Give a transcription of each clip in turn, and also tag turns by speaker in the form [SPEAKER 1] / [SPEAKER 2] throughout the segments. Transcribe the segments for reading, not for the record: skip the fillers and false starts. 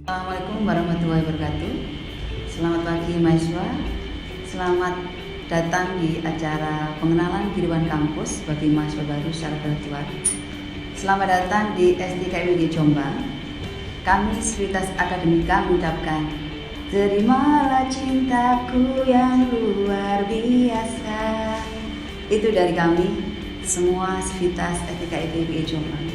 [SPEAKER 1] Assalamualaikum warahmatullahi wabarakatuh. Selamat pagi mahasiswa. Selamat datang di acara pengenalan kehidupan kampus bagi mahasiswa baru secara virtual. Selamat datang di SDKIPB Jombang. Kami Sivitas Akademika mengucapkan terimalah cintaku yang luar biasa. Itu dari kami semua Sivitas SDKIPB Jombang.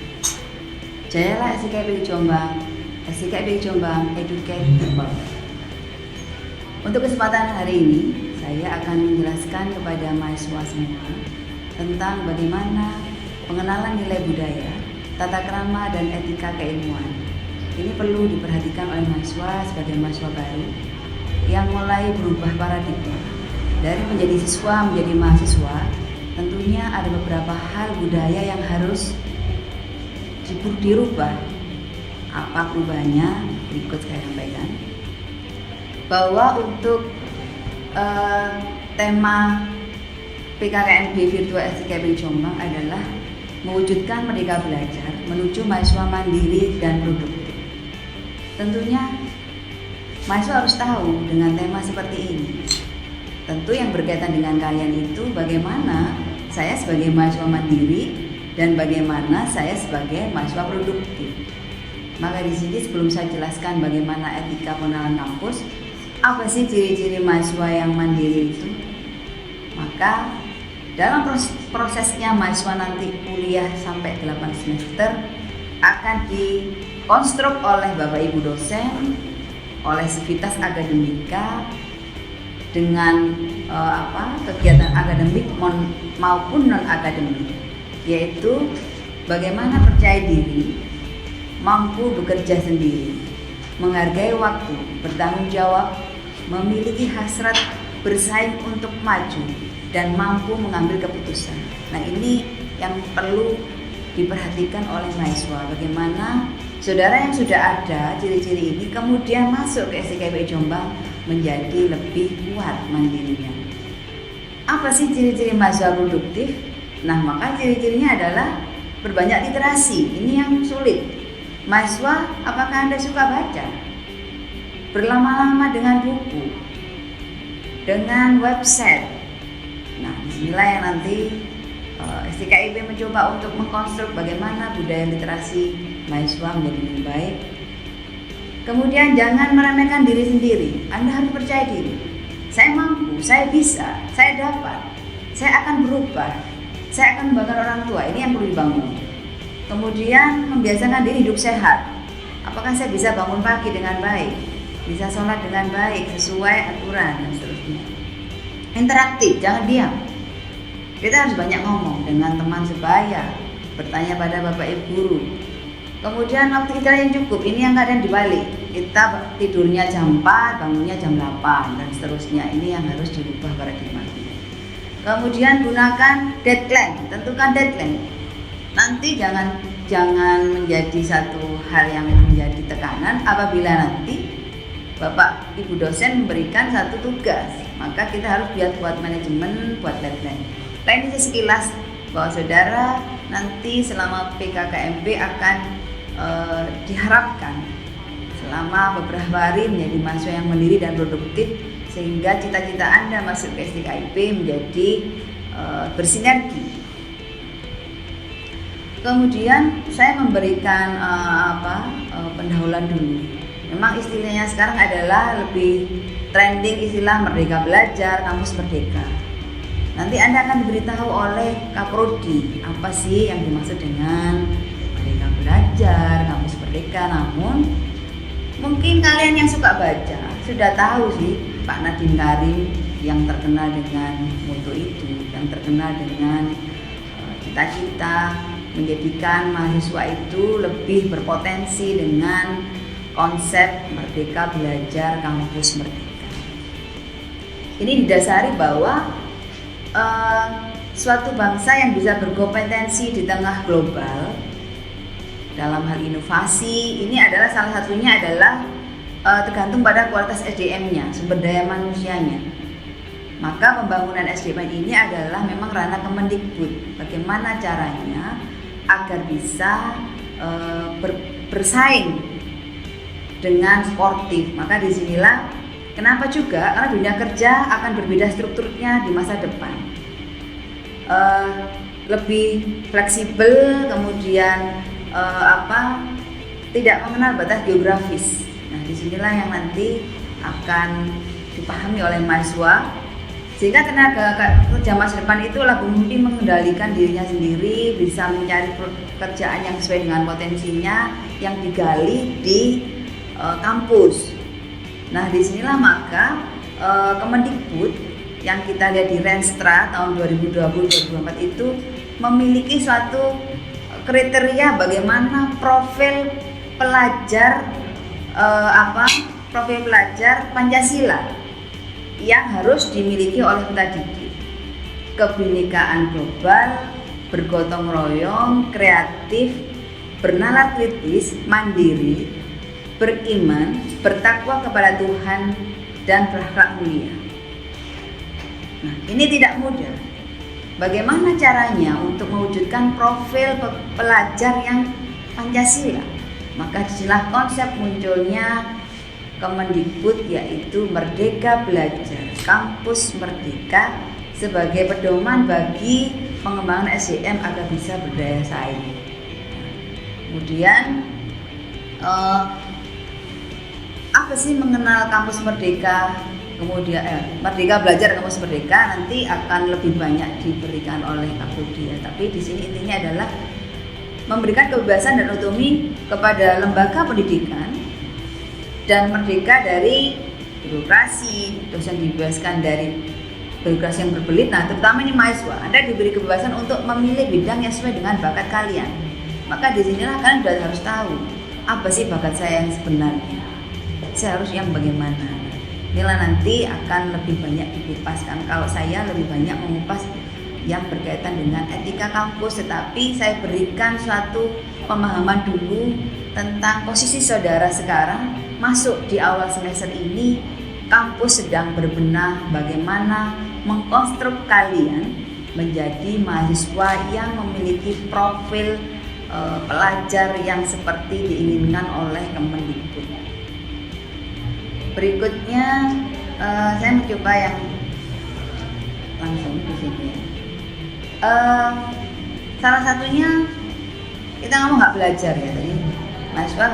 [SPEAKER 1] Jayalah SDKIPB Jombang. SDKIPB Jombang Educate People. Untuk kesempatan hari ini, saya akan menjelaskan kepada mahasiswa semua tentang bagaimana pengenalan nilai budaya, tata krama, dan etika keilmuan. Ini perlu diperhatikan oleh mahasiswa sebagai mahasiswa baru yang mulai berubah paradigma dari menjadi siswa menjadi mahasiswa. Tentunya ada beberapa hal budaya yang harus dirubah. Apa perubahannya? Berikut saya sampaikan. Bahwa untuk tema PKKMB Virtual SDKIPB Jombang adalah mewujudkan merdeka belajar menuju mahasiswa mandiri dan produktif. Tentunya mahasiswa harus tahu dengan tema seperti ini. Tentu yang berkaitan dengan kalian itu bagaimana saya sebagai mahasiswa mandiri dan bagaimana saya sebagai mahasiswa produktif. Maka di sini sebelum saya jelaskan bagaimana etika pengenalan kampus, apa sih ciri-ciri mahasiswa yang mandiri itu? Maka dalam prosesnya mahasiswa nanti kuliah sampai 8 semester akan dikonstruk oleh Bapak Ibu dosen, oleh Sivitas Akademika dengan kegiatan akademik maupun non akademik, yaitu bagaimana percaya diri, mampu bekerja sendiri, menghargai waktu, bertanggung jawab, memiliki hasrat bersaing untuk maju, dan mampu mengambil keputusan. Nah, ini yang perlu diperhatikan oleh mahasiswa. Bagaimana saudara yang sudah ada ciri-ciri ini kemudian masuk ke SDKIPB Jombang menjadi lebih kuat mandirinya. Apa sih ciri-ciri mahasiswa produktif? Nah, maka ciri-cirinya adalah berbanyak literasi. Ini yang sulit. Mahasiswa, apakah Anda suka baca? Berlama-lama dengan buku, dengan website. Nah, disinilah yang nanti SDKIPB mencoba untuk mengkonstruk bagaimana budaya literasi mahasiswa menjadi lebih baik. Kemudian jangan meremehkan diri sendiri. Anda harus percaya diri. Saya mampu, saya bisa, saya dapat, saya akan berubah, saya akan membanggakan orang tua. Ini yang perlu dibangun. Kemudian membiasakan diri hidup sehat. Apakah saya bisa bangun pagi dengan baik, bisa sholat dengan baik sesuai aturan dan seterusnya. Interaktif, jangan diam. Kita harus banyak ngomong dengan teman sebaya, bertanya pada bapak ibu guru. Kemudian waktu kita yang cukup, ini yang kadang dibalik. Kita tidurnya jam 4, bangunnya jam 8 dan seterusnya. Ini yang harus dirubah paradigmanya. Kemudian gunakan deadline, tentukan deadline. Nanti jangan menjadi satu hal yang menjadi tekanan apabila nanti Bapak Ibu dosen memberikan satu tugas, maka kita harus buat manajemen, buat deadline. Lain ini sekilas bahwa saudara nanti selama PKKMB akan diharapkan selama beberapa hari menjadi mahasiswa yang mandiri dan produktif, sehingga cita-cita Anda masuk ke SDKIP menjadi bersinergi. Kemudian saya memberikan pendahuluan dulu. Memang istilahnya sekarang adalah lebih trending istilah merdeka belajar, kampus merdeka. Nanti Anda akan diberitahu oleh Kaprodi apa sih yang dimaksud dengan merdeka belajar, kampus merdeka. Namun mungkin kalian yang suka baca sudah tahu sih Pak Nadiem Karim yang terkenal dengan moto itu, yang terkenal dengan cita-cita menjadikan mahasiswa itu lebih berpotensi dengan konsep merdeka belajar, kampus merdeka. Ini didasari bahwa suatu bangsa yang bisa berkompetensi di tengah global dalam hal inovasi, ini adalah salah satunya adalah tergantung pada kualitas SDM-nya, sumber daya manusianya. Maka pembangunan SDM ini adalah memang ranah Kemendikbud. Bagaimana caranya agar bisa bersaing dengan sportif. Maka disinilah kenapa juga, karena dunia kerja akan berbeda strukturnya di masa depan. Lebih fleksibel, kemudian tidak mengenal batas geografis. Nah, disinilah yang nanti akan dipahami oleh mahasiswa, sehingga tenaga kerja masa depan itu lebih mungkin mengendalikan dirinya sendiri, bisa mencari pekerjaan yang sesuai dengan potensinya yang digali di kampus. Nah, disinilah maka Kemendikbud yang kita lihat di Renstra tahun 2020-2024 itu memiliki suatu kriteria bagaimana profil pelajar profil pelajar Pancasila yang harus dimiliki oleh peserta didik. Kebinekaan global, bergotong royong, kreatif, bernalar kritis, mandiri, beriman, bertakwa kepada Tuhan, dan berakhlak mulia. Nah, ini tidak mudah. Bagaimana caranya untuk mewujudkan profil pelajar yang Pancasila? Maka disinilah konsep munculnya Kemendikbud, yaitu Merdeka Belajar, Kampus Merdeka, sebagai pedoman bagi pengembangan SDM agar bisa berdaya saing. Kemudian apa sih mengenal kampus merdeka? Kemudian Merdeka Belajar, Kampus Merdeka nanti akan lebih banyak diberikan oleh Kak Budi ya. Tapi di sini intinya adalah memberikan kebebasan dan otonomi kepada lembaga pendidikan dan merdeka dari birokrasi, dosen dibebaskan dari birokrasi yang berbelit. Nah, terutama ini mahasiswa, Anda diberi kebebasan untuk memilih bidang yang sesuai dengan bakat kalian. Maka disinilah kalian sudah harus tahu apa sih bakat saya yang sebenarnya. Saya harus yang bagaimana. Inilah nanti akan lebih banyak dikupaskan. Kalau saya lebih banyak mengupas yang berkaitan dengan etika kampus, tetapi saya berikan suatu pemahaman dulu tentang posisi saudara sekarang masuk di awal semester ini. Kampus sedang berbenah bagaimana mengkonstruk kalian menjadi mahasiswa yang memiliki profil pelajar yang seperti diinginkan oleh Kemendikbud. Berikutnya saya mencoba yang langsung di sini. Salah satunya kita ngomong hak belajar ya tadi. Mahasiswa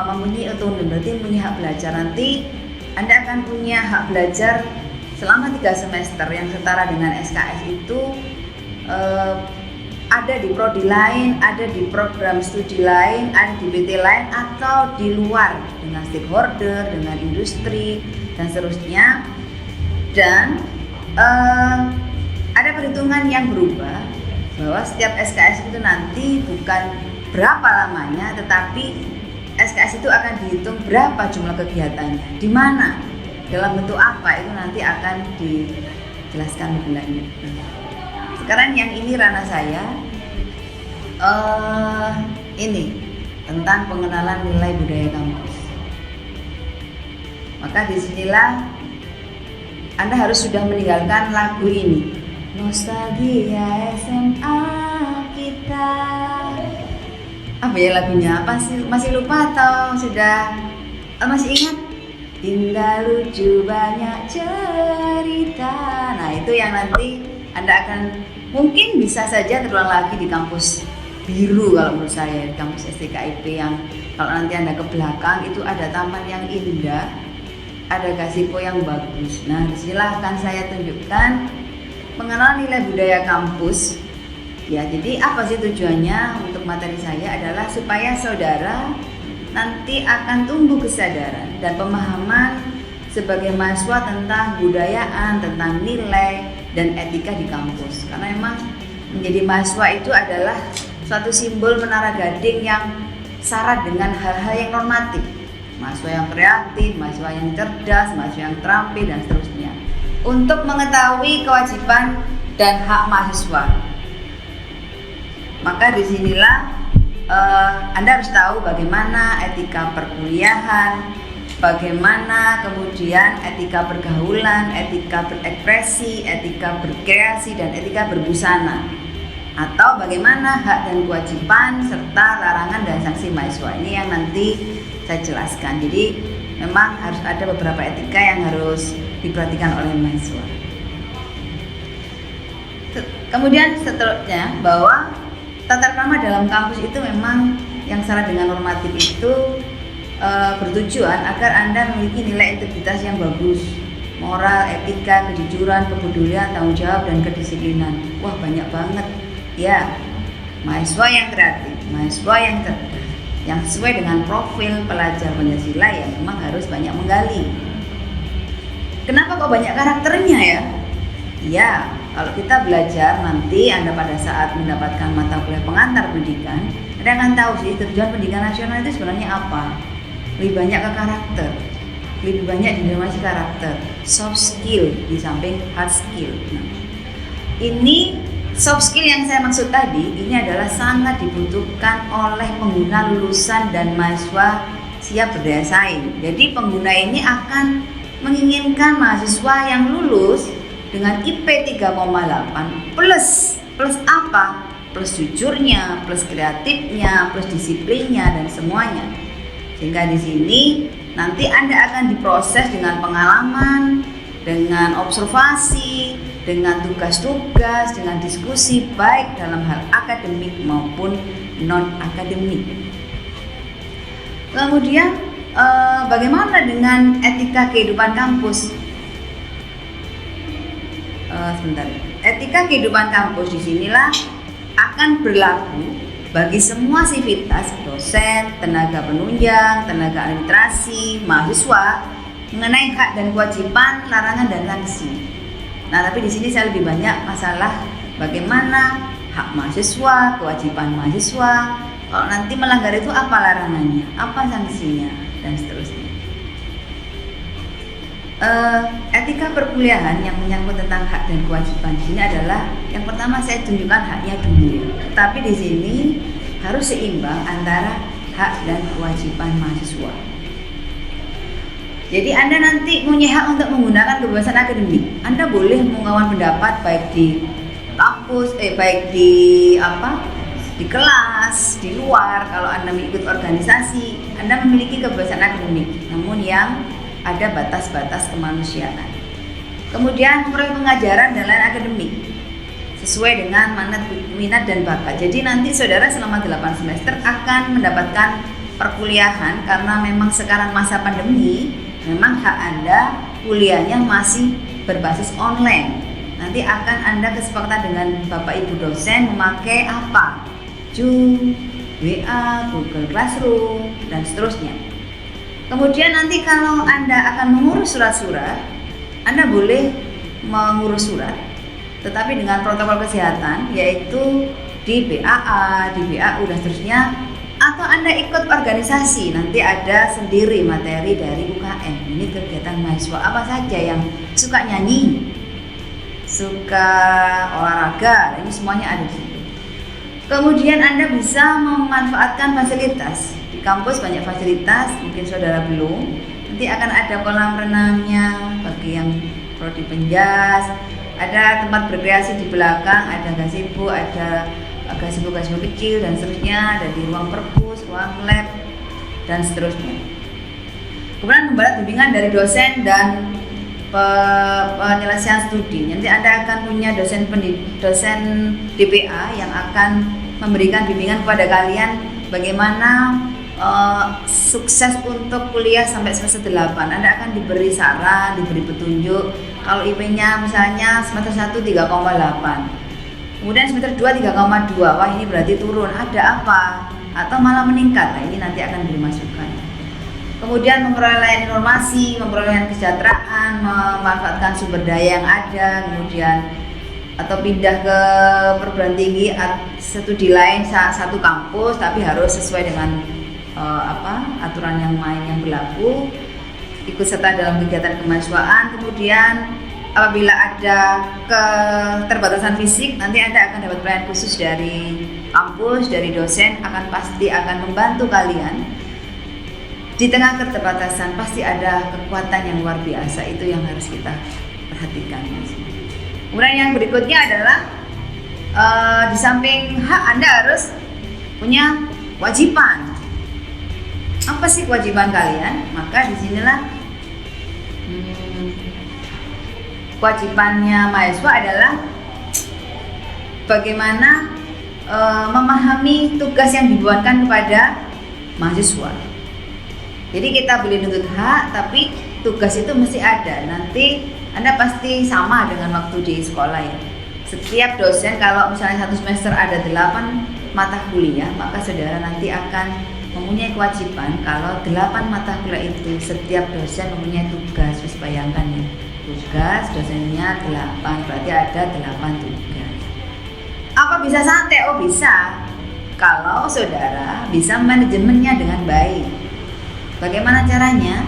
[SPEAKER 1] mempunyai otonomi, berarti mempunyai hak belajar. Nanti Anda akan punya hak belajar selama 3 semester yang setara dengan SKS itu ada di prodi lain, ada di program studi lain, ada di PT lain, atau di luar dengan stakeholder, dengan industri dan seterusnya. Dan ada perhitungan yang berubah bahwa setiap SKS itu nanti bukan berapa lamanya, tetapi SKS itu akan dihitung berapa jumlah kegiatannya, di mana, dalam bentuk apa, itu nanti akan dijelaskan lebih lanjut. Sekarang yang ini ranah saya, ini tentang pengenalan nilai budaya kampus. Maka disinilah Anda harus sudah meninggalkan lagu ini, Nostalgia SMA kita. Apa ya lagunya? Masih lupa atau sudah masih ingat? Indah lucu banyak cerita. Nah, itu yang nanti Anda akan mungkin bisa saja terulang lagi di kampus biru kalau menurut saya, di kampus STKIP yang kalau nanti Anda ke belakang itu ada taman yang indah, ada gazebo yang bagus. Nah, disinilah akan saya tunjukkan pengenalan nilai budaya kampus. Ya, jadi apa sih tujuannya untuk materi saya adalah supaya saudara nanti akan tumbuh kesadaran dan pemahaman sebagai mahasiswa tentang budayaan, tentang nilai dan etika di kampus. Karena memang menjadi mahasiswa itu adalah suatu simbol menara gading yang syarat dengan hal-hal yang normatif. Mahasiswa yang kreatif, mahasiswa yang cerdas, mahasiswa yang terampil dan seterusnya. Untuk mengetahui kewajiban dan hak mahasiswa, maka disinilah Anda harus tahu bagaimana etika perkuliahan, bagaimana kemudian etika pergaulan, etika berekspresi, etika berkreasi, dan etika berbusana. atau bagaimana hak dan kewajiban serta larangan dan sanksi mahasiswa. Ini yang nanti saya jelaskan. Jadi memang harus ada beberapa etika yang harus diperhatikan oleh mahasiswa. Kemudian seterusnya bahwa tata krama dalam kampus itu memang yang syarat dengan normatif itu bertujuan agar Anda memiliki nilai integritas yang bagus, moral, etika, kejujuran, kepedulian, tanggung jawab, dan kedisiplinan. Wah, banyak banget ya. Mahasiswa yang kreatif, mahasiswa yang cerdas, yang sesuai dengan profil pelajar Pancasila ya memang harus banyak menggali. Kenapa kok banyak karakternya ya? Ya, kalau kita belajar nanti Anda pada saat mendapatkan mata kuliah pengantar pendidikan, Anda akan tahu sih tujuan pendidikan nasional itu sebenarnya apa. Lebih banyak ke karakter, lebih banyak dimensi karakter, soft skill di samping hard skill. Nah, ini soft skill yang saya maksud tadi, ini adalah sangat dibutuhkan oleh pengguna lulusan dan mahasiswa siap berdaya saing. Jadi pengguna ini akan menginginkan mahasiswa yang lulus dengan IP 3,8 plus apa? Plus jujurnya, plus kreatifnya, plus disiplinnya dan semuanya. Sehingga di sini nanti Anda akan diproses dengan pengalaman, dengan observasi, dengan tugas-tugas, dengan diskusi baik dalam hal akademik maupun non akademik. Kemudian bagaimana dengan etika kehidupan kampus? Etika kehidupan kampus di sinilah akan berlaku bagi semua sivitas dosen, tenaga penunjang, tenaga administrasi, mahasiswa mengenai hak dan kewajiban, larangan dan sanksi. Nah, tapi di sini saya lebih banyak masalah bagaimana hak mahasiswa, kewajiban mahasiswa. Kalau nanti melanggar itu apa larangannya, apa sanksinya, dan seterusnya. Etika perkuliahan yang menyangkut tentang hak dan kewajiban di sini adalah yang pertama saya tunjukkan haknya dulu. Tapi di sini harus seimbang antara hak dan kewajiban mahasiswa. Jadi Anda nanti punya hak untuk menggunakan kebebasan akademik. Anda boleh mengungkapkan pendapat baik di kampus, baik di kelas, di luar. Kalau Anda mengikut organisasi, Anda memiliki kebebasan akademik. Namun yang ada batas-batas kemanusiaan. Kemudian proyek pengajaran dan lain akademik sesuai dengan minat dan bakat. Jadi nanti saudara selama 8 semester akan mendapatkan perkuliahan karena memang sekarang masa pandemi, memang hak Anda kuliahnya masih berbasis online. Nanti akan Anda kesepakatan dengan Bapak Ibu dosen memakai apa? Zoom, WA, Google Classroom, dan seterusnya. Kemudian nanti kalau Anda akan mengurus surat-surat, Anda boleh mengurus surat, tetapi dengan protokol kesehatan, yaitu di BAA, di BAU dan seterusnya. Atau Anda ikut organisasi, nanti ada sendiri materi dari UKM. Ini kegiatan mahasiswa apa saja yang suka nyanyi, suka olahraga, ini semuanya ada di situ. Kemudian Anda bisa memanfaatkan fasilitas. Di kampus banyak fasilitas, mungkin saudara belum. Nanti akan ada kolam renangnya bagi yang prodi penjas, ada tempat berkreasi di belakang, ada gazebo, ada gazebo kecil dan seterusnya, ada di ruang perpus, ruang lab dan seterusnya. Kemudian membuat bimbingan dari dosen dan penyelesaian studi. Nanti Anda akan punya dosen DPA yang akan memberikan bimbingan kepada kalian bagaimana sukses untuk kuliah sampai semester 8. Anda akan diberi saran, diberi petunjuk. Kalau IP-nya misalnya semester 1 3,8. Kemudian semester 2 3,2. Wah, ini berarti turun. Ada apa? Atau malah meningkat. Nah, ini nanti akan diberi masukan. Kemudian memperoleh informasi, memperoleh kesejahteraan, memanfaatkan sumber daya yang ada, kemudian atau pindah ke perguruan tinggi studi lain satu kampus, tapi harus sesuai dengan aturan yang main yang berlaku, ikut serta dalam kegiatan kemahasiswaan. Kemudian apabila ada keterbatasan fisik, nanti Anda akan dapat pelayanan khusus dari kampus, dari dosen, pasti akan membantu kalian. Di tengah keterbatasan pasti ada kekuatan yang luar biasa, itu yang harus kita perhatikan. Kemudian yang berikutnya adalah di samping hak, Anda harus punya kewajiban. Apa sih kewajiban kalian? Maka disinilah kewajibannya mahasiswa adalah bagaimana memahami tugas yang dibuatkan kepada mahasiswa. Jadi kita boleh nuntut hak, tapi tugas itu mesti ada. Nanti Anda pasti sama dengan waktu di sekolah ya. Setiap dosen kalau misalnya 1 semester ada 8 mata kuliah, maka saudara nanti akan mempunyai kewajiban kalau 8 mata kuliah itu setiap dosen mempunyai tugas. Terus bayangkan ya, tugas dosennya 8, berarti ada 8 tugas. Apa bisa santai? Oh bisa, kalau saudara bisa manajemennya dengan baik. Bagaimana caranya?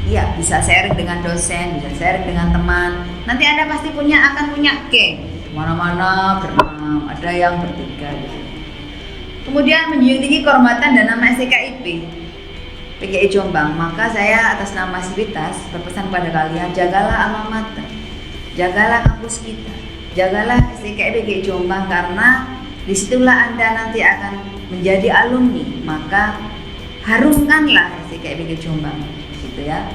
[SPEAKER 1] Ya, bisa sharing dengan dosen, bisa sharing dengan teman. Nanti Anda pasti akan punya geng. Mana-mana berenam, ada yang bertiga gitu. Kemudian menjunjung tinggi kehormatan dan nama STKIP PGI Jombang. Maka saya atas nama Sivitas berpesan pada kalian, jagalah alma mater, jagalah kampus kita, jagalah STKIP PGI Jombang, karena disitulah Anda nanti akan menjadi alumni. Maka harumkanlah STKIP PGI Jombang, gitu ya.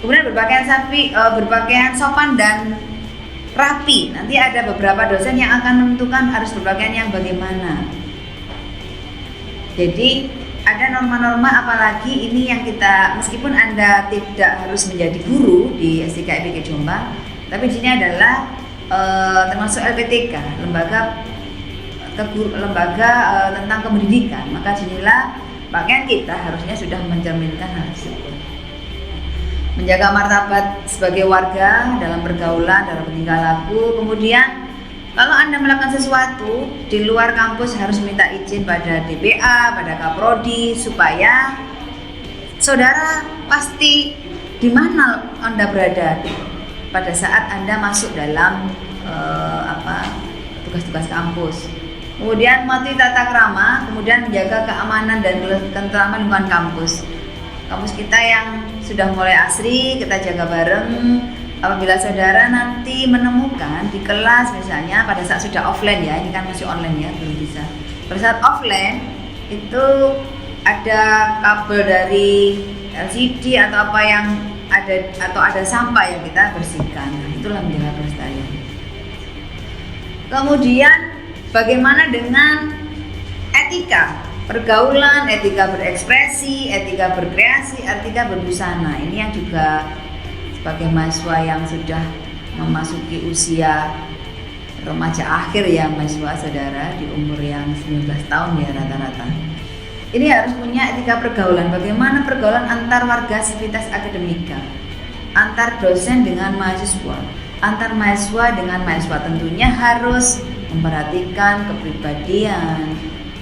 [SPEAKER 1] Kemudian berpakaian sopan dan rapi. Nanti ada beberapa dosen yang akan menentukan harus berpakaian yang bagaimana. Jadi ada norma-norma, apalagi ini yang kita, meskipun Anda tidak harus menjadi guru di STKIP PGI Jombang, tapi di sini adalah termasuk LPTK, lembaga tentang kependidikan. Maka disinilah pakaian kita harusnya sudah mencerminkan hal tersebut. Menjaga martabat sebagai warga dalam pergaulan, dalam tingkah laku. Kemudian kalau Anda melakukan sesuatu di luar kampus harus minta izin pada DPA, pada Kaprodi, supaya saudara pasti di mana Anda berada pada saat Anda masuk dalam tugas-tugas kampus. Kemudian mematuhi tata krama, kemudian menjaga keamanan dan ketentraman lingkungan kampus. Kampus kita yang sudah mulai asri, kita jaga bareng. Apabila saudara nanti menemukan di kelas misalnya pada saat sudah offline ya, ini kan masih online ya, belum bisa. Pada saat offline itu ada kabel dari LCD atau apa yang ada sampah yang kita bersihkan. Nah, itulah menjaga kelestarian. Kemudian bagaimana dengan etika? Pergaulan, etika berekspresi, etika berkreasi, etika berbusana. Ini yang juga sebagai mahasiswa yang sudah memasuki usia remaja akhir ya, mahasiswa saudara di umur yang 19 tahun ya rata-rata. Ini harus punya etika pergaulan. Bagaimana pergaulan antar warga Sivitas Akademika, antar dosen dengan mahasiswa, antar mahasiswa dengan mahasiswa. Tentunya harus memperhatikan kepribadian,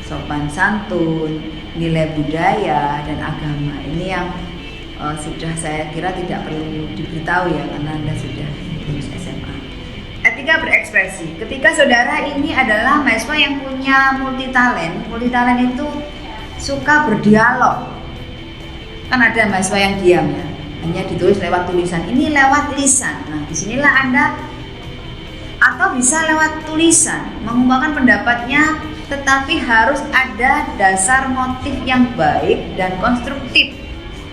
[SPEAKER 1] sopan santun, nilai budaya dan agama. Ini yang sudah saya kira tidak perlu diberitahu ya, karena Anda sudah lulus SMA. Etika berekspresi. Ketika saudara ini adalah mahasiswa yang punya multitalent itu suka berdialog. Kan ada mahasiswa yang diam ya, hanya ditulis lewat tulisan. Ini lewat lisan. Nah, disinilah Anda, atau bisa lewat tulisan mengungkapkan pendapatnya, tetapi harus ada dasar motif yang baik dan konstruktif,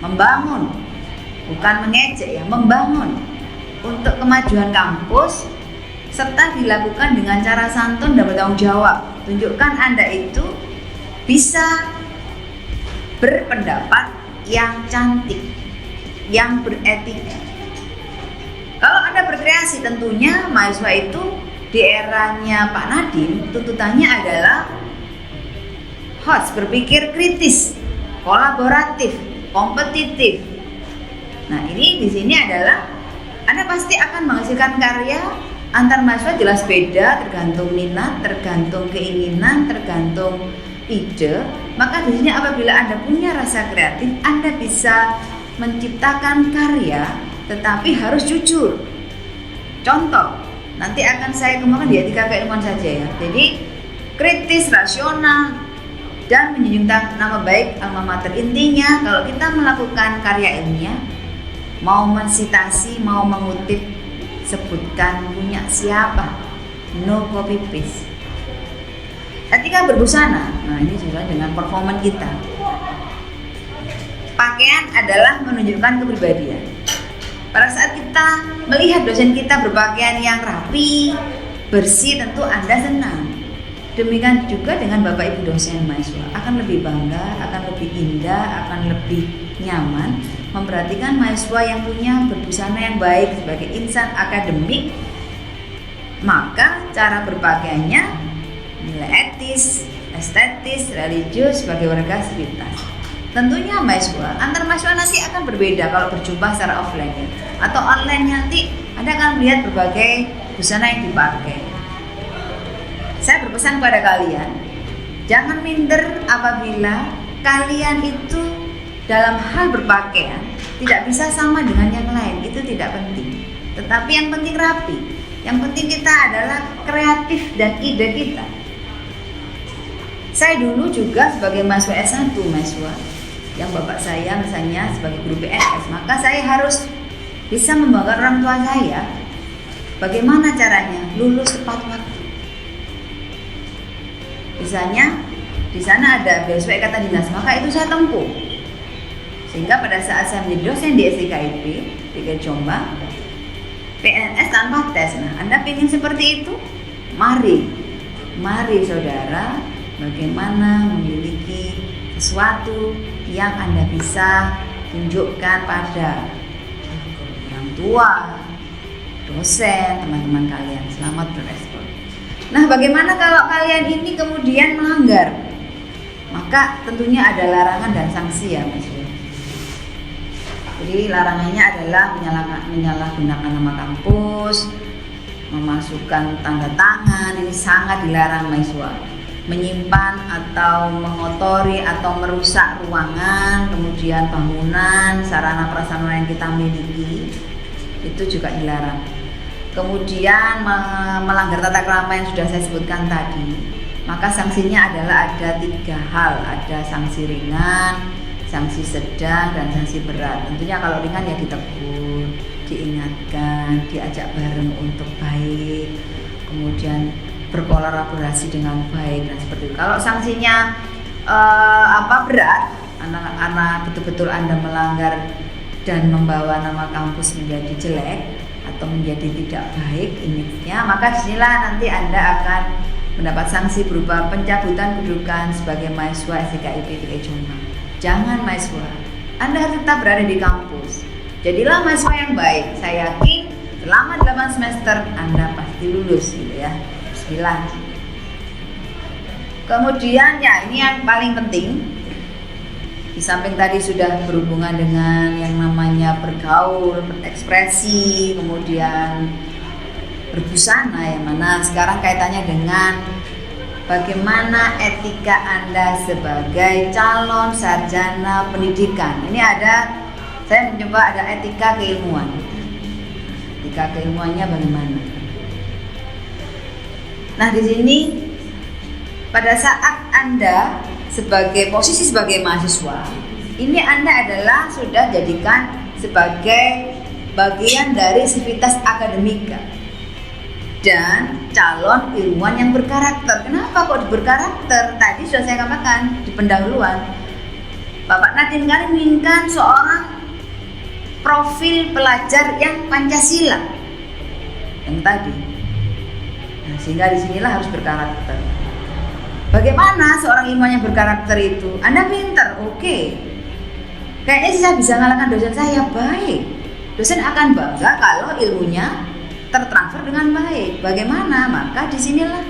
[SPEAKER 1] membangun, bukan mengejek ya, membangun untuk kemajuan kampus, serta dilakukan dengan cara santun dan bertanggung jawab. Tunjukkan Anda itu bisa berpendapat yang cantik, yang beretika. Kalau Anda berkreasi, tentunya mahasiswa itu di eranya Pak Nadiem tuntutannya adalah harus berpikir kritis, kolaboratif, kompetitif. Nah, ini di sini adalah Anda pasti akan menghasilkan karya. Antar mahasiswa jelas beda, tergantung minat, tergantung keinginan, tergantung ide. Maka di sini apabila Anda punya rasa kreatif, Anda bisa menciptakan karya, tetapi harus jujur. Contoh, nanti akan saya kembangkan di etika keilmuan saja ya. Jadi kritis, rasional, dan menjunjung nama baik alma mater. Intinya kalau kita melakukan karya ilmiah, mau mensitasi, mau mengutip, sebutkan punya siapa, no copy paste. Ketika berbusana, nah ini sesuai dengan performan kita. Pakaian adalah menunjukkan kepribadian. Pada saat kita melihat dosen kita berpakaian yang rapi, bersih, tentu Anda senang. Demikian juga dengan Bapak Ibu dosen mahasiswa, akan lebih bangga, akan lebih indah, akan lebih nyaman memperhatikan mahasiswa yang punya berbusana yang baik sebagai insan akademik. Maka cara berpakaiannya nilai etis, estetis, religius sebagai warga sivitas. Tentunya mahasiswa, antar mahasiswa nanti akan berbeda kalau berjumpa secara offline ya. Atau online nanti Anda akan melihat berbagai busana yang dipakai. Saya berpesan kepada kalian, jangan minder apabila kalian itu dalam hal berpakaian tidak bisa sama dengan yang lain, itu tidak penting. Tetapi yang penting rapi. Yang penting kita adalah kreatif dan ide kita. Saya dulu juga sebagai mahasiswa S1, mahasiswa yang bapak saya misalnya sebagai guru PNS, maka saya harus bisa membanggakan orang tua saya. Bagaimana caranya? Lulus tepat waktu. Misalnya di sana ada beasiswa ikatan dinas, maka itu saya tempuh. Sehingga pada saat saya menjadi dosen di SIKIP di Jombang, PNS tanpa tes. Nah, Anda ingin seperti itu? Mari saudara, bagaimana memiliki sesuatu yang Anda bisa tunjukkan pada orang tua, dosen, teman-teman kalian. Selamat berespon. Nah, bagaimana kalau kalian ini kemudian melanggar? Maka tentunya ada larangan dan sanksi ya, Mas. Jadi larangannya adalah menyalahgunakan nama kampus, memasukkan tanda tangan, ini sangat dilarang mahasiswa. Menyimpan atau mengotori atau merusak ruangan, kemudian bangunan, sarana prasarana yang kita miliki, itu juga dilarang. Kemudian melanggar tata krama yang sudah saya sebutkan tadi, maka sanksinya adalah ada 3 hal, ada sanksi ringan, sanksi sedang, dan sanksi berat. Tentunya kalau ringan ya ditegur, diingatkan, diajak bareng untuk baik, kemudian berkolaborasi dengan baik dan seperti itu. Kalau sanksinya berat, anak-anak betul-betul Anda melanggar dan membawa nama kampus menjadi jelek atau menjadi tidak baik image-nya, maka disinilah nanti Anda akan mendapat sanksi berupa pencabutan kedudukan sebagai mahasiswa SIKIP DKI Jombang. Jangan mahasiswa, Anda harus tetap berada di kampus. Jadilah mahasiswa yang baik. Saya yakin selama 8 semester Anda pasti lulus gitu ya. Bismillah. Kemudian ya ini yang paling penting. Di samping tadi sudah berhubungan dengan yang namanya bergaul, berekspresi, kemudian berbusana, yang mana sekarang kaitannya dengan bagaimana etika Anda sebagai calon sarjana pendidikan. Ini saya mencoba ada etika keilmuan. Etika keilmuannya bagaimana? Nah, di sini pada saat Anda posisi sebagai mahasiswa, ini Anda adalah sudah jadikan sebagai bagian dari sivitas akademika dan calon ilmuwan yang berkarakter. Kenapa kok berkarakter? Tadi sudah saya katakan di pendahuluan, Bapak Nadiem kali menginginkan seorang profil pelajar yang Pancasila yang tadi. Nah, sehingga disinilah harus berkarakter. Bagaimana seorang ilmuwan yang berkarakter itu? Anda pinter, oke. Kayaknya saya bisa mengalahkan dosen saya, baik. Dosen akan bangga kalau ilmunya tertransfer dengan baik. Bagaimana? Maka disinilah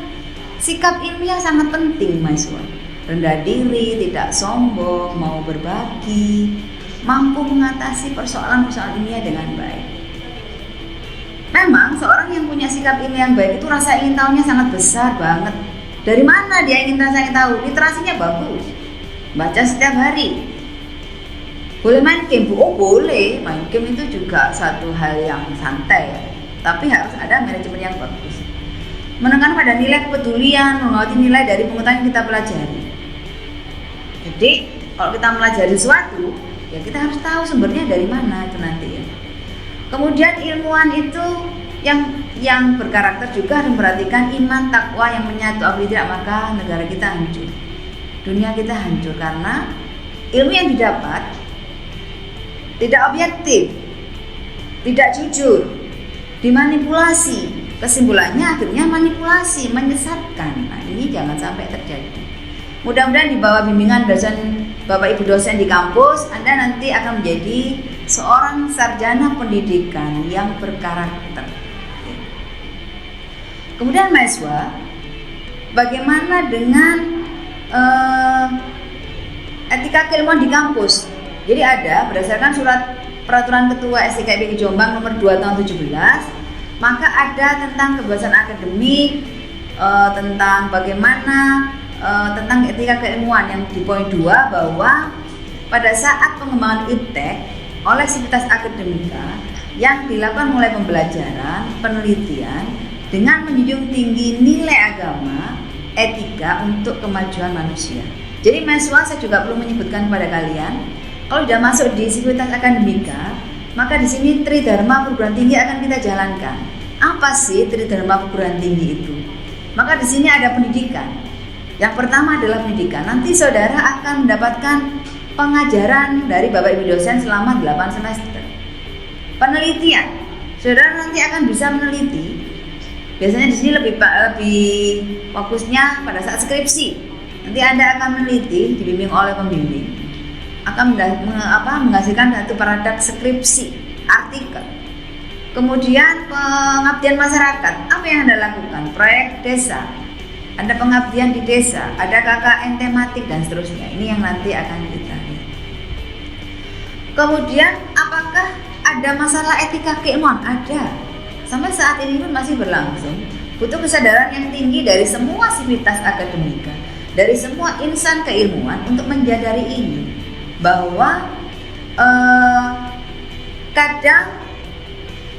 [SPEAKER 1] sikap ilmiah sangat penting, mahasiswa. Rendah diri, tidak sombong, mau berbagi, mampu mengatasi persoalan-persoalan ilmiah dengan baik. Memang seorang yang punya sikap ilmiah yang baik itu rasa ingin tahunya sangat besar banget. Dari mana dia ingin rasa ingin tahu? Literasinya bagus, baca setiap hari. Boleh main game, Bu? Oh boleh, main game itu juga satu hal yang santai. Tapi harus ada manajemen yang bagus. Menekan pada nilai kepedulian, mengawasi nilai dari pengetahuan yang kita pelajari. Jadi kalau kita melajari sesuatu, ya kita harus tahu sumbernya dari mana itu nanti ya. Kemudian ilmuwan itu yang yang berkarakter juga harus memperhatikan iman, takwa yang menyatu. Apabila tidak, maka negara kita hancur, dunia kita hancur, karena ilmu yang didapat tidak objektif, tidak jujur, dimanipulasi. Kesimpulannya akhirnya manipulasi, menyesatkan. Nah, ini jangan sampai terjadi. Mudah-mudahan di bawah bimbingan dosen, Bapak Ibu dosen di kampus, Anda nanti akan menjadi seorang sarjana pendidikan yang berkarakter. Kemudian mahasiswa, bagaimana dengan etika keilmuan di kampus? Jadi ada berdasarkan surat peraturan Ketua STKIPI Jombang nomor 2 tahun 17, maka ada tentang kebebasan akademik, tentang bagaimana tentang etika keilmuan yang di poin 2, bahwa pada saat pengembangan iptek oleh sivitas akademika yang dilakukan mulai pembelajaran, penelitian dengan menjunjung tinggi nilai agama, etika untuk kemajuan manusia. Jadi mahasiswa, saya juga perlu menyebutkan kepada kalian, kalau sudah masuk di sivitas akademika, maka di sini Tridharma perguruan tinggi akan kita jalankan. Apa sih Tridharma perguruan tinggi itu? Maka di sini ada pendidikan. Yang pertama adalah pendidikan. Nanti saudara akan mendapatkan pengajaran dari Bapak Ibu dosen selama 8 semester. Penelitian. Saudara nanti akan bisa meneliti. Biasanya di sini lebih fokusnya pada saat skripsi. Nanti Anda akan meneliti, dibimbing oleh pembimbing, akan menghasilkan satu paradak skripsi, artikel. Kemudian pengabdian masyarakat. Apa yang Anda lakukan? Proyek desa. Ada pengabdian di desa, ada KKN tematik dan seterusnya. Ini yang nanti akan kita lihat. Kemudian apakah ada masalah etika keilmuan? Ada. Sampai saat ini pun masih berlangsung. Butuh kesadaran yang tinggi dari semua sivitas akademika, dari semua insan keilmuan untuk menjadari ini, bahwa kadang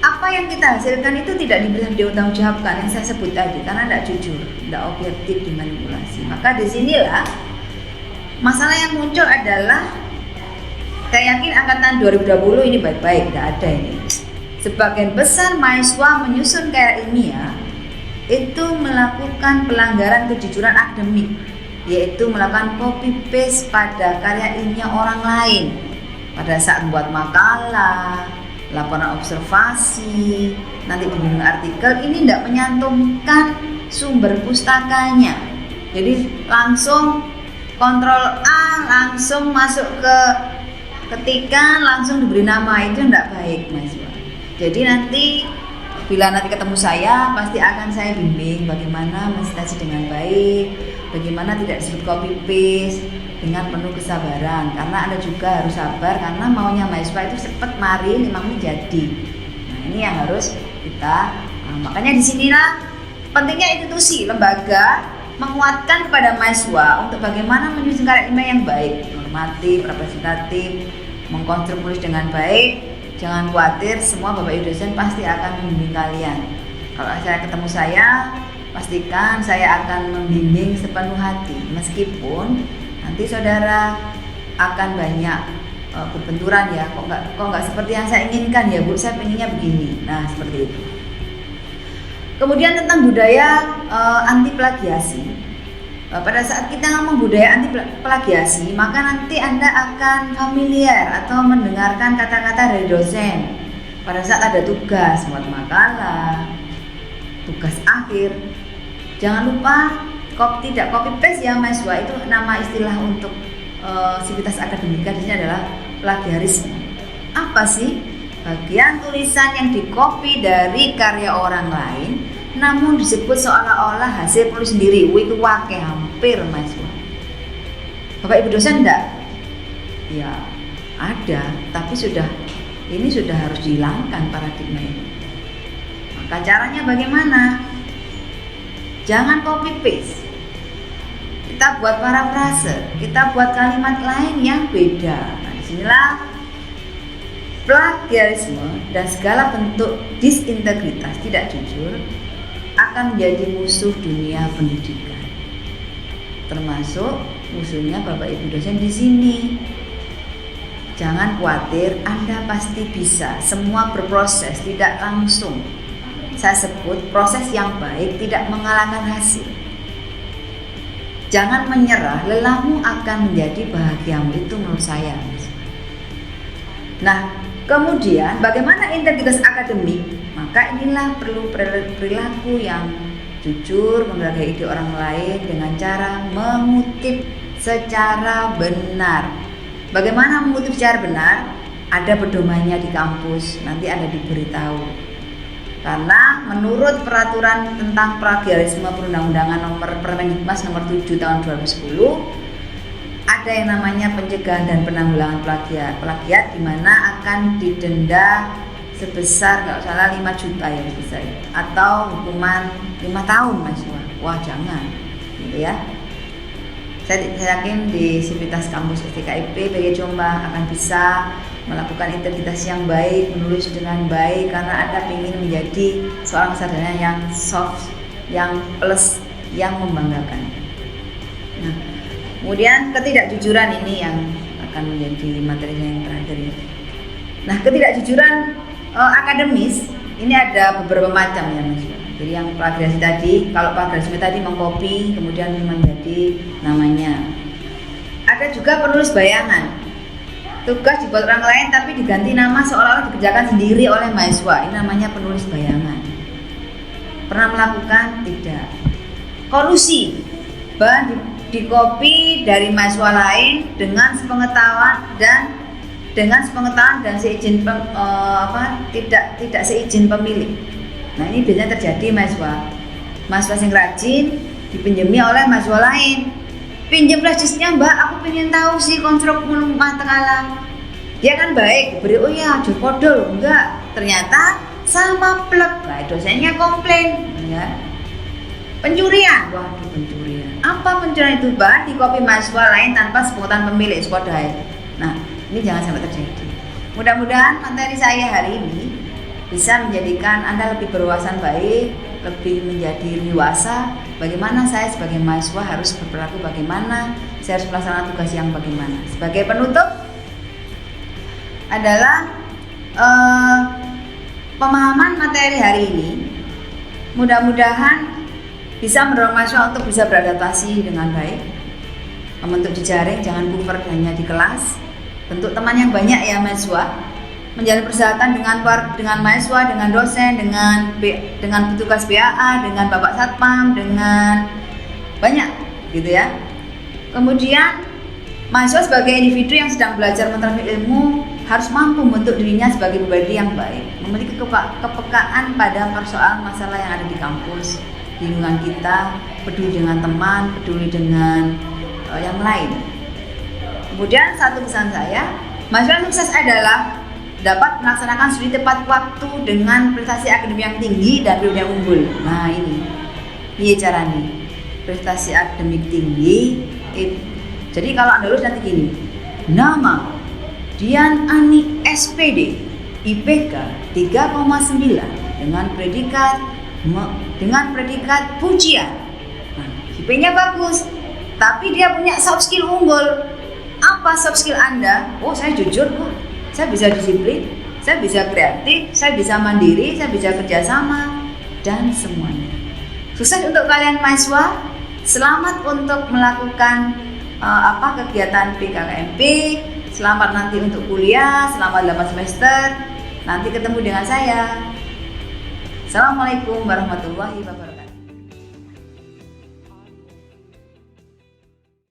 [SPEAKER 1] apa yang kita hasilkan itu tidak bisa diutanggungjawabkan, yang saya sebut tadi, karena tidak jujur, tidak objektif, dimanipulasi. Maka disinilah masalah yang muncul adalah, saya yakin angkatan 2020 ini baik-baik, tidak ada ini. Sebagian besar mahasiswa menyusun karya ilmiah itu melakukan pelanggaran kejujuran akademik, yaitu melakukan copy paste pada karya ilmiah orang lain pada saat membuat makalah, laporan observasi, nanti bimbingan artikel. Ini tidak menyantumkan sumber pustakanya. Jadi langsung kontrol A, langsung masuk ke ketikan, langsung diberi nama, itu tidak baik mahasiswa. Jadi nanti bila nanti ketemu saya, pasti akan saya bimbing bagaimana mensitasi dengan baik, bagaimana tidak disebut copy paste, dengan penuh kesabaran, karena Anda juga harus sabar, karena maunya mahasiswa itu cepat, mari 5 menit jadi. Nah, ini yang harus kita, makanya disinilah pentingnya institusi, lembaga menguatkan kepada mahasiswa untuk bagaimana menyusun karya ilmiah yang baik, normatif, representatif, mengkonstruksi dengan baik. Jangan khawatir, semua Bapak Ibu dosen pasti akan membimbing kalian. Kalau saya ketemu saya, pastikan saya akan membimbing sepenuh hati, meskipun nanti saudara akan banyak berbenturan ya, kok nggak seperti yang saya inginkan ya Bu, saya pengennya begini. Nah seperti itu. Kemudian tentang budaya anti plagiasi. Pada saat kita ngomong budaya anti plagiasi, maka nanti Anda akan familiar atau mendengarkan kata-kata dari dosen pada saat ada tugas buat makalah, tugas akhir. Jangan lupa tidak copy paste ya mahasiswa, itu nama istilah untuk sivitas akademika di sini adalah plagiarisme. Apa sih? Bagian tulisan yang dikopi dari karya orang lain namun disebut seolah-olah hasil penulis sendiri. Itu wake hampir mahasiswa. Bapak Ibu dosen enggak? Ya ada, tapi ini sudah harus dihilangkan paradigma ini. Maka caranya bagaimana? Jangan copy paste. Kita buat parafrase, kita buat kalimat lain yang beda. Nah, disinilah plagiarisme dan segala bentuk disintegritas, tidak jujur, akan menjadi musuh dunia pendidikan. Termasuk musuhnya Bapak Ibu dosen di sini. Jangan khawatir, Anda pasti bisa. Semua berproses, tidak langsung. saya sebut proses yang baik tidak mengalahkan hasil. Jangan menyerah, lelahmu akan menjadi bahagiamu, itu menurut saya. Nah, kemudian bagaimana integritas akademik? Maka inilah perlu perilaku yang jujur, menghargai ide orang lain dengan cara mengutip secara benar. Bagaimana mengutip secara benar? Ada pedomannya di kampus, nanti ada diberitahu. Karena menurut peraturan tentang plagiarisme perundang-undangan nomor Permendikbud nomor 7 tahun 2010, ada yang namanya pencegahan dan penanggulangan plagiat di mana akan didenda sebesar nggak salah 5 juta ya bisa ya, atau hukuman 5 tahun mahasiswa. Wah jangan, gitu ya. Saya yakin di Sivitas Kampus STKIP PG Jombang akan bisa melakukan integritas yang baik, menulis dengan baik karena Anda ingin menjadi seorang sarjana yang soft, yang plus, yang membanggakan. Nah, kemudian ketidakjujuran ini yang akan menjadi materi yang terakhir ya. Nah, ketidakjujuran akademis ini ada beberapa macam ya Mas. Jadi yang plagiasi tadi, kalau plagiarisme tadi mengcopy kemudian menjadi namanya. Ada juga penulis bayangan. Tugas dibuat orang lain tapi diganti nama seolah-olah dikerjakan sendiri oleh mahasiswa. Ini namanya penulis bayangan. Pernah melakukan? Tidak. Kolusi. Bahan dikopi dari mahasiswa lain dengan sepengetahuan dan seizin tidak seizin pemilik. Nah ini biasanya terjadi mahasiswa yang rajin dipinjami oleh mahasiswa lain. Pinjam flash disknya mbak, aku pengen tahu sih konstruk mata kalah. Dia kan baik, beri oh ya jodoh enggak, ternyata sama plek. Nah dosennya komplain, ya. Pencurian, waduh pencurian. Apa pencurian itu mbak? Di copy mahasiswa lain tanpa sepengetahuan pemilik sekodai. Nah ini jangan sampai terjadi. Mudah-mudahan materi saya hari ini bisa menjadikan Anda lebih berwawasan baik, lebih menjadi dewasa. Bagaimana saya sebagai mahasiswa harus berperilaku, bagaimana saya harus melaksanakan tugas yang bagaimana. Sebagai penutup adalah pemahaman materi hari ini mudah-mudahan bisa mendorong mahasiswa untuk bisa beradaptasi dengan baik, membentuk jejaring, jangan kuper hanya di kelas, bentuk teman yang banyak ya mahasiswa. Menjalin persyaratan dengan mahasiswa, dengan dosen, dengan petugas BAA, dengan Bapak Satpam, dengan banyak gitu ya. Kemudian mahasiswa sebagai individu yang sedang belajar menerapkan ilmu harus mampu membentuk dirinya sebagai pribadi yang baik, memiliki kepekaan pada persoalan masalah yang ada di kampus, di lingkungan kita, peduli dengan teman, peduli dengan yang lain. Kemudian satu pesan saya, mahasiswa sukses adalah dapat melaksanakan studi tepat waktu dengan prestasi akademik yang tinggi dan pribadi yang unggul. Nah ini caranya prestasi akademik tinggi. Jadi kalau Anda lulus nanti gini, nama Dian Ani SPD IPK 3,9 dengan predikat pujian. Nah, IP-nya bagus, tapi dia punya soft skill unggul. Apa soft skill Anda? Oh saya jujur kok. Saya bisa disiplin, saya bisa kreatif, saya bisa mandiri, saya bisa kerjasama, dan semuanya. Sukses untuk kalian mahasiswa, selamat untuk melakukan kegiatan PKKMP, selamat nanti untuk kuliah, selamat 8 semester, nanti ketemu dengan saya. Assalamualaikum warahmatullahi wabarakatuh.